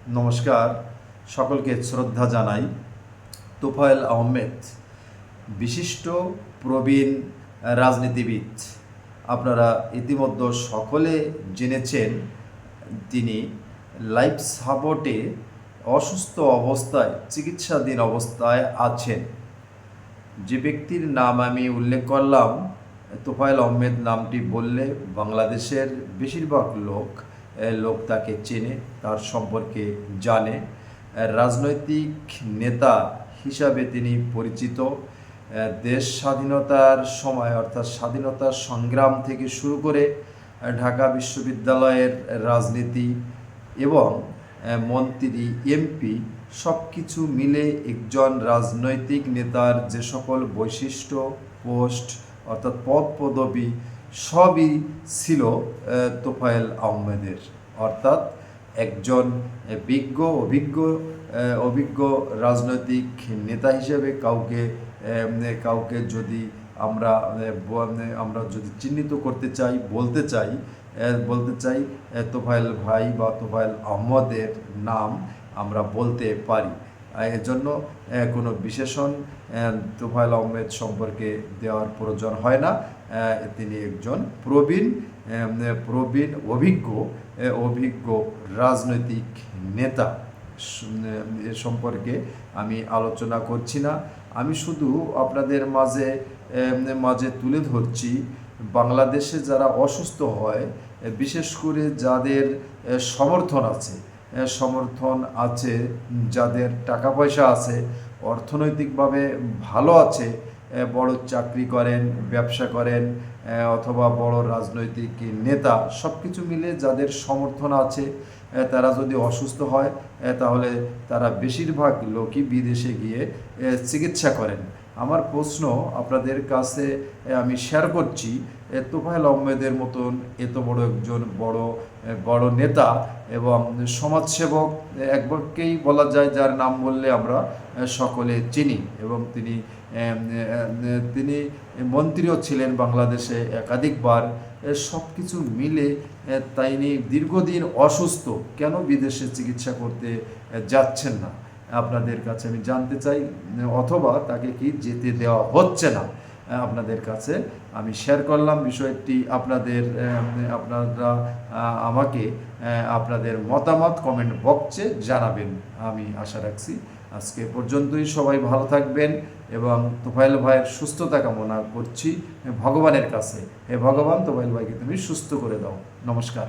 নমস্কার, সকলকে শ্রদ্ধা জানাই। তোফায়েল আহমেদ বিশিষ্ট প্রবীণ রাজনীতিবিদ। আপনারা ইতিমধ্যে সকলে জেনেছেন তিনি লাইফ সাপোর্টে অসুস্থ অবস্থায় চিকিৎসাধীন অবস্থায় আছেন। যে ব্যক্তির নাম আমি উল্লেখ করলাম, তোফায়েল আহমেদ নামটি বললে বাংলাদেশের বেশিরভাগ লোক তাকে চেনে, তার সম্পর্কে জানে। রাজনৈতিক নেতা হিসাবে তিনি পরিচিত। দেশ স্বাধীনতার সময় অর্থাৎ স্বাধীনতা সংগ্রাম থেকে শুরু করে ঢাকা বিশ্ববিদ্যালয়ের রাজনীতি এবং মন্ত্রী, এমপি সব কিছু মিলে একজন রাজনৈতিক নেতার যে সকল বৈশিষ্ট্য, পোস্ট অর্থাৎ পদ পদবি সবই ছিল তোফায়েল আহমেদের। অর্থাৎ একজন অভিজ্ঞ রাজনৈতিক নেতা হিসেবে কাউকে যদি আমরা যদি চিহ্নিত করতে চাই, বলতে চাই তোফায়েল ভাই বা তোফায়েল আহমদের নাম আমরা বলতে পারি। এজন্য কোনো বিশেষণ তোফায়েল আহমেদ সম্পর্কে দেওয়ার প্রয়োজন হয় না। তিনি একজন প্রবীণ অভিজ্ঞ রাজনৈতিক নেতা। এ সম্পর্কে আমি আলোচনা করছি না, আমি শুধু আপনাদের মাঝে তুলে ধরছি বাংলাদেশে যারা অসুস্থ হয়, বিশেষ করে যাদের সমর্থন আছে, যাদের টাকা পয়সা আছে, অর্থনৈতিকভাবে ভালো আছে, বড় চাকরি করেন, ব্যবসা করেন অথবা বড় রাজনৈতিক নেতা, সব কিছু মিলে যাদের সমর্থন আছে, তারা যদি অসুস্থ হয় তাহলে তারা বেশিরভাগ লোকই বিদেশে গিয়ে চিকিৎসা করেন। আমার প্রশ্ন আপনাদের কাছে আমি শেয়ার করছি, তোফায়েল আহমেদের মতন এত বড় একজন বড় নেতা এবং সমাজসেবক, একবারকেই বলা যায় যার নাম বললে আমরা সকলে চিনি, এবং তিনি মন্ত্রীও ছিলেন বাংলাদেশে একাধিকবার। সব কিছু মিলে তিনি দীর্ঘদিন অসুস্থ, কেন বিদেশে চিকিৎসা করতে যাচ্ছেন না আপনাদের কাছে আমি জানতে চাই, অথবা তাকে কি যেতে দেওয়া হচ্ছে না। আপনাদের কাছে আমি শেয়ার করলাম বিষয়টি। আপনারা আমাকে আপনাদের মতামত কমেন্ট বক্সে জানাবেন, আমি আশা রাখছি। আজকে পর্যন্তই, সবাই ভালো থাকবেন এবং তোফায়েল ভাইয়ের সুস্থতা কামনা করছি ভগবানের কাছে। হে ভগবান, তোফায়েল ভাইকে তুমি সুস্থ করে দাও। নমস্কার।